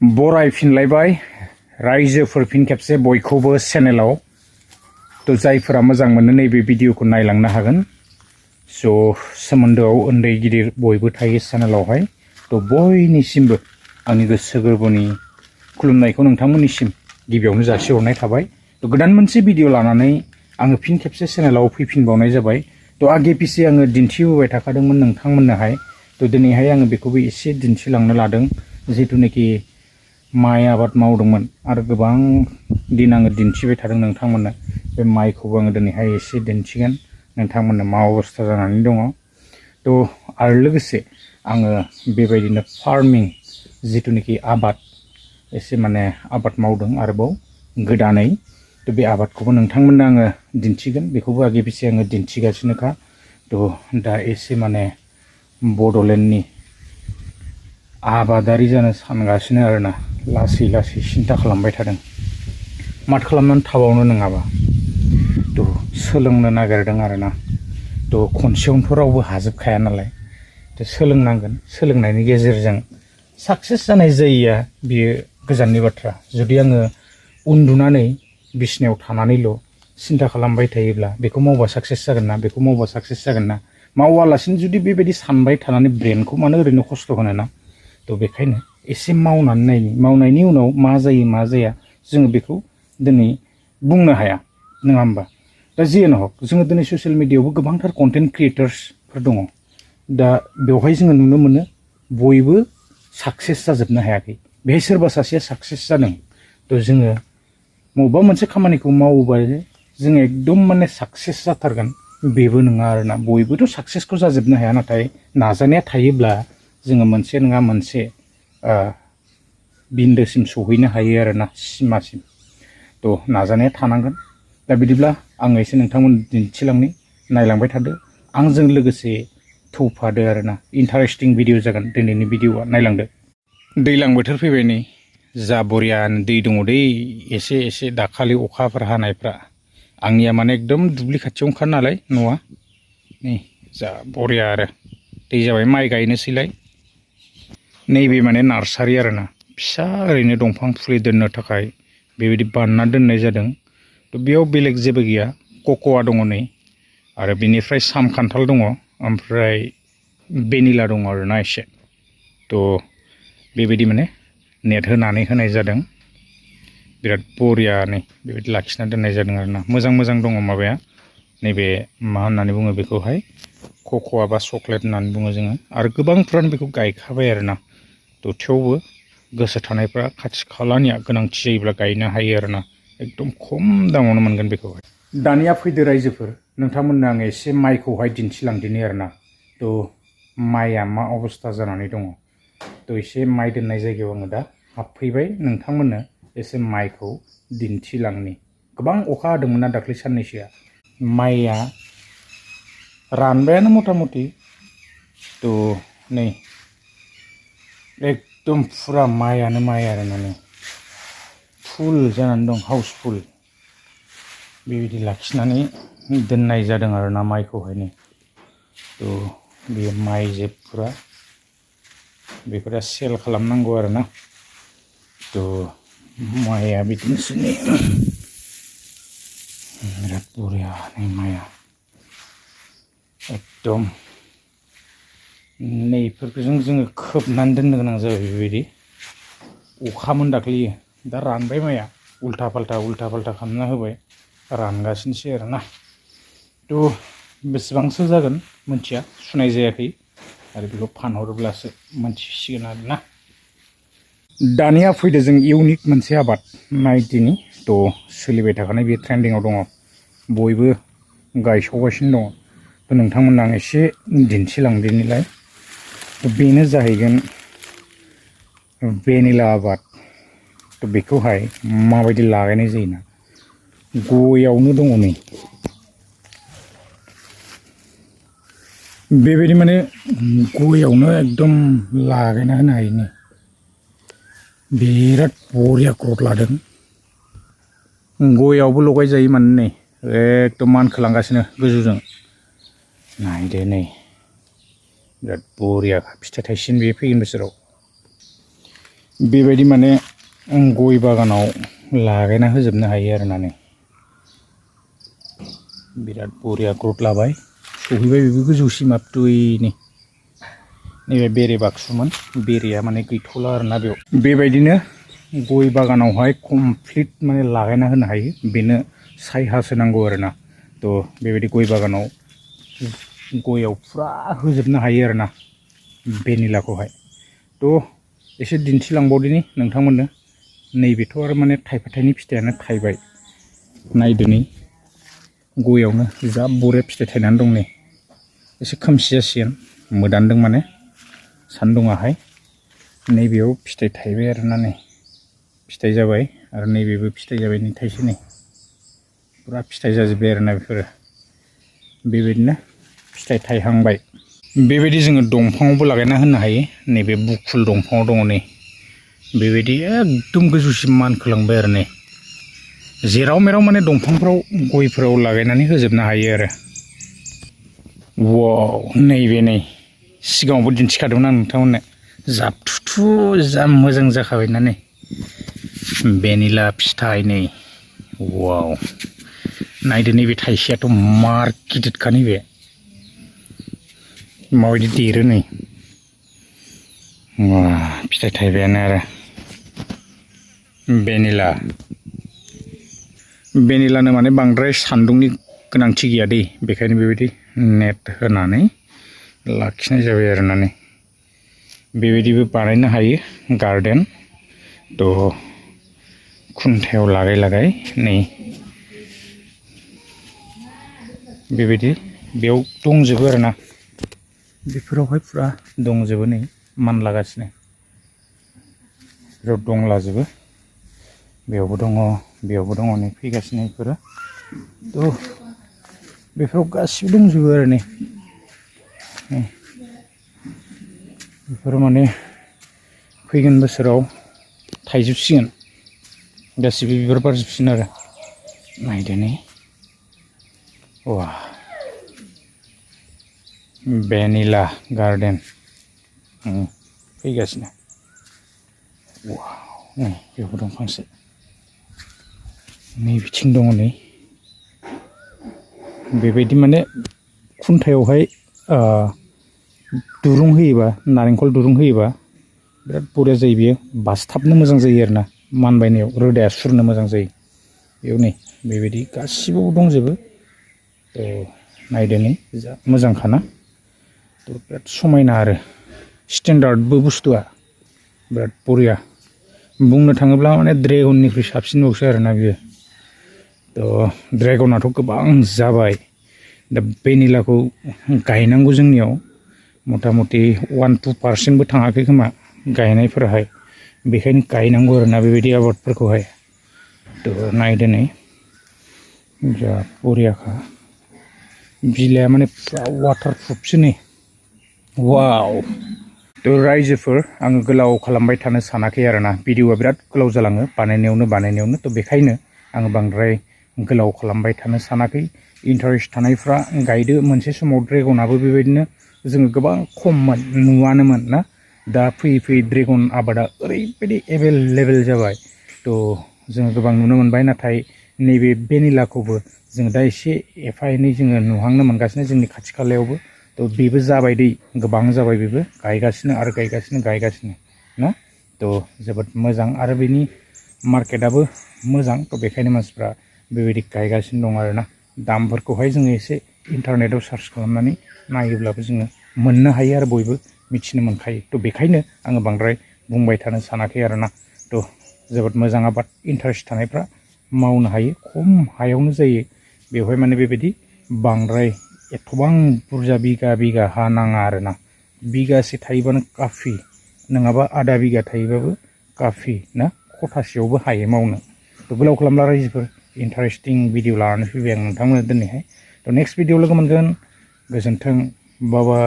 बरायफिनलायबाय रायजोफोर फिन खेबसे बयखौबो चेनेलाव तो जायफोरा मोजां मोनो नैबे भिडिअखौ नायलांनो हागोन स' सोमोन्दोआव उन्दै गिदिर बयबो थायो चेनेलावहाय तो बयनिसिमबो आंनि गोसो गोरबोनि खुलुमनायखौ नोंथांमोननिसिम गिबियावनो जासिहरनाय थाबाय तो गोदान मोनसे भिडिअ लानानै आङो फिन खेबसे चेनेलाव फैफिनबावनाय जाबाय तो आगे पिछे आङो दिन्थिबोबाय थाखादोंमोन नोंथांमोननोहाय तो दिनैहाय आङो बेखौबो एसे दिन्थिलांनो लादों जिथुनाखि माइ आबाद मावदोंमोन आरो गोबां दिन आङो दिन्थिबाय थादों नोंथांमोननो बे माइखौबो आङो दिनैहाय एसे दिन्थिगोन नोंथांमोननो मा अबस्था जानानै दङ तो आरो लोगोसे आङो बेबायदिनो फार्मिं जिथुनाखि आबाद एसे माने आबाद मावदों आरोबाव गोदानै तो बे आबादखौबो नोंथांमोननो आङो दिन्थिगोन बेखौबो आगे पिछे आङो दिन्थिगासिनोखा तो दा एसे माने बड'लेण्डनि आबादारि जानो सानगासिनो आरोना लासै लासै सिन्था खालामबाय थादों माथो खालामनानै थाबावनो नङाबा तो सोलोंनो नागिरदों आरोना तो खनसेयावनोथ' रावबो हाजोबखाया नालाय तो सोलोंनांगोन सोलोंनायनि गेजेरजों साक्सेस जानाय जायैया बियो गोजाननि बाथ्रा जुदि आङो उन्दुनानै बिसिनायाव थानानैल' सिन्था खालामबाय थायोब्ला बेखौ मावबा साक्सेस जागोन ना बेखौ मावबा साक्सेस जागोन ना मावालासिनो जुदि बेबायदि सानबाय थानानै ब्रेनखौ मानो ओरैनो खस्थ' होनो ना तो बेखायनो एसे मावनायनि उनाव मा जायो मा जाया जोङो बेखौ दिनै बुंनो हाया नङा होमबा दा जियानो हक जोङो दिनै ससियेल मिडियायावबो गोबांथार कन्टेन्ट क्रिएटर्सफोर दङ दा बेवहाय जोङो नुनो मोनो बयबो साक्सेस जाजोबनो हायाखै बेहाय सोरबा सासेया साक्सेस जादों तो जोङो बबेबा मोनसे खामानिखौ मावोबा जोङो एकदम माने साक्सेस जाथारगोन बेबो नङा आरोना बयबोथ' साक्सेसखौ जाजोबनो हाया नाथाय नाजानाया थायोब्ला जोङो मोनसे नङा मोनसे बिन्दोसिम सहैनो हायो आरोना सिमासिम तो नाजानाया थानांगोन दा बिदिब्ला आङो एसे नोंथांमोन दिन्थिलांनि नायलांबाय थादो आंजों लोगोसे थौफादो आरोना इन्टारेस्टिं भिडिअ जागोन दिनैनि भिडिअआ नायलांदो दैज्लां बोथोर फैबाय नै जा बरियानो दै दङ दै एसे एसे दाखालि अखाफोर हानायफ्रा आंनिया माने एकदम दुब्लि खाथियाव ओंखार नालाय न'आ नै जा बरिया आरो दै जाबाय माइ गायनोसैलाय नैबे माने नार्सारि आरोना फिसा ओरैनो दंफां फुलि दोननो थाखाय बेबायदि बानायना दोननाय जादों तो बेयाव बेलेग जेबो गैया कक'आ दङ नै आरो बिनिफ्राय साम खान्थाल दङ ओमफ्राय भेनिला दङ आरोना एसे तो बेबायदि माने नेट होनानै होनाय जादों बिराद बरियानो बेबायदि लाखिना दोननाय जादों आरोना मोजां मोजां दङ माबाया नैबे मा होननानै बुङो बेखौहाय कक'आ बा चक्लेट होननानै बुङो जोङो आरो गोबांफ्रानो बेखौ गायखाबाय आरोना तो थेवबो गोसो थानायफ्रा खाथि खालानिया गोनांथि जायोब्ला गायनो हायो आरोना एकदम खम दामावनो मोनगोन बेखौहाय दानिया फैदो रायजोफोर नोंथांमोननो आङो एसे माइखौहाय दिन्थिलांदिनि आरोना तो माइया मा अबस्था जानानै दङ तो एसे माइ दोननाय जायगायाव आङो दा हाबफैबाय नोंथांमोननो एसे माइखौ दिन्थिलांनि गोबां अखा हादोंमोन ना दाख्लै साननैसोआ माइया रानबायानो मथा मथि तो नै एकदम फुरा माइयानो माइ आरोना नै फुल जानानै दं हाउसफुल बेबायदि लाखिनानै दोननाय जादों आरोना माइखौहाय नै तो बेयो माइ जेबफोरा बेफोरा सेल खालामनांगौ आरोना तो माइया बिदिनोसै नै बिराद बरिया नै माइया एकदम नैफोरखौजों जोङो खोबनानै दोननो गोनां जाबाय बेबायदि अखामोन दाख्लैयो दा रानबाय माइया उल्था फाल्था खालामना होबाय रानगासिनोसै आरोना तो बेसेबांसो जागोन मिथिया सुनाय जायाखै आरो बेखौ फानहरोब्लासो मोनथिसिगोन आरोना दानिया फैदो जों इउनिक मोनसे आबाद नायदिनि तो सोलिबाय थाखानाय बे ट्रेन्डिंआव दङ बयबो गायसावगासिनो दङ तो नोंथांमोननो आं एसे दिन्थिलांदिनिलाय बेनो जाहैगोन भेनिला आबाद तो बेखौहाय माबायदि लागायनाय जायोना गयावनो दङ नै बेबायदि माने गयावनो एकदम लागायना होनो हायो नै बिराद बरिया ग्रथ लादों गयावबो लगाय जायो माने नै एकदम मानखोलांगासिनो गोजौजों नायदो नै बिराद बरिया फिथाइ थाइसिगोन बे फैगोन बोसोराव बेबायदि माने गय बागानाव लागायना होजोबनो हायो आरोना नै बिराद बरिया ग्रथ लाबाय सहैबाय बेबो गोजौसिम आपटुयैनि नैबे बेरे बाक्सुमोन बेरेया माने गैथ'ला आरोना बेयाव बेबायदिनो गय बागानावहाय कमप्लिट माने लागायना होनो हायो बेनो सायहासो नांगौ आरोना थ' बेबायदि गय बागानाव गयाव फुरा होजोबनो हायो आरोना भेनिलाखौहाय थ' एसे दिन्थिलांबावदिनि नोंथांमोननो नैबेथ' आरो माने थाइफा थाइनै फिथाइयानो थाइबाय नायदो नै गयावनो जा बरिया फिथाइ थायनानै दं नै एसे खोमसि जासिगोन मोदानदों माने सान्दुङाहाय नैबेयाव फिथाइ थाइबाय आरोना नै फिथाइ जाबाय आरो नैबेबो फिथाइ जाबाय नै थाइसे नै पुरा फिथाइ जाजोब्बाय आरोना बेफोरो बेबायदिनो फिथाइ थाइहांबाय बेबायदि जोङो दंफाङावबो लागायना होनो हायो नैबे बुकुल दंफाङाव दङ नै बेबायदि एकदम गोजौसिम मानखोलांबाय आरो नै जेराव मेराव माने दंफांफ्राव गयफोराव लागायनानै होजोबनो हायो आरो वाव नैबे नै सिगाङावबो दिन्थिखादोंमोन आं नोंथांमोननो जाबथुथु जा मोजां जाखाबायना नै भेनिला फिथाइ नै वाव नायदो नैबे थाइसेयाथ' मार गिदिरखा नैबे माबायदि देरो नै फिथाइ थाइबायानो आरो भेनिलानो माने बांद्राय सान्दुंनि गोनांथि गैया दै बेखायनो बेबायदि नेट होनानै लाखिनाय जाबाय आरोना नै बेबायदिबो बानायनो हायो गार्डेन थ' खुन्थायाव लागाय लागाय नै बेबायदि बेयाव दंजोबो आरोना बेफोरावहाय फुरा दंजोबो नै मानलागासिनो बेयाव दंलाजोबो बेयावबो दङ नै फैगासिनो बेफोरो थ' बेफोराव गासिबो दंजोबो आरो नै बेफोरो माने फैगोन बोसोराव थाइजोबसिगोन गासिबो बिबार बारजोबसिगोन आरो नायदो नै वा भेनिला गार्डेन फैगासिनो वाव नै बेयावबो दं फांसे नै बिथिं दङ नै बेबायदि माने खुन्थायावहाय दुरुं होयोबा नारेंखल दुरुं होयोबा बिराद बरिया जायो बियो बासथाबनो मोजां जायो आरोना मानबायनायाव रोदाया सुरनो मोजां जायो बेयाव नै बेबायदि गासिबो दंजोबो नायदो नै जा मोजांखाना थ' बिराद समायना आरो स्टेन्डार्डबो बुस्थुआ बिराद बरिया बुंनो थाङोब्ला माने ड्रेगननिख्रुइ साबसिनबावसो आरोना बियो थ' ड्रेगनाथ' गोबां जाबाय दा भेनिलाखौ गायनांगौ जोंनियाव मथा मथि 1-2% थाङाखै खोमा गायनायफोराहाय बेखायनो गायनांगौ आरोना बेबायदि आबादफोरखौहाय थ' नायदो नै जा बरियाखा बिलाइआ माने फुरा वाटारप्रुफसो नै वाव थ' रायजोफोर आङो गोलाव खालामबाय थानो सानाखै आरोना भिडिअआ बिराद गोलाव जालाङो बानायनायावनो थ' बेखायनो आङो बांद्राय गोलाव खालामबाय थानो सानाखै इन्टारेस्ट थानायफ्रा गायदो मोनसे समाव ड्रेगनाबो बेबायदिनो जोङो गोबां खममोन नुवानोमोन ना दा फैयै फैयै ड्रेगन आबादा ओरैबायदि एभेलेबेल जाबाय थ' जोङो गोबां नुनो मोनबाय नाथाय नैबे भेनिलाखौबो जोङो दा एसे एफा एनै जोङो नुहांनो मोनगासिनो जोंनि खाथि खालायावबो थ' बेबो जाबाय दै गोबां जाबाय बेबो गायगासिनो ना थ' जोबोद मोजां आरो बेनि मार्केटआबो मोजां थ' बेखायनो मानसिफ्रा बेबायदि गायगासिनो दं आरोना दामफोरखौहाय जोङो एसे इन्टारनेटआव सार्च खालामनानै नायोब्लाबो जोङो मोननो हायो आरो बयबो मिथिनो मोनखायो थ' बेखायनो आङो बांद्राय बुंबाय थानो सानाखै आरोना थ' जोबोद मोजां आबाद इन्टारेस्ट थानायफ्रा मावनो हायो खम हायावनो जायो बेवहाय माने बेबायदि बांद्राय एथबां बुरजा बिगा हा नाङा आरोना बिगासे थायोबानो काफि नङाबा आधा बिगा थायोबाबो काफि ना खथासेयावबो हायो मावनो थ' गोलाव खालामला रायजोफोर इन्टारेस्टिं भिडिअ लानानै फैबाय आं नोंथांमोननो दिनैहाय थ' नेक्स्ट भिडिअ लोगो मोनगोन गोजोन्थों बाबा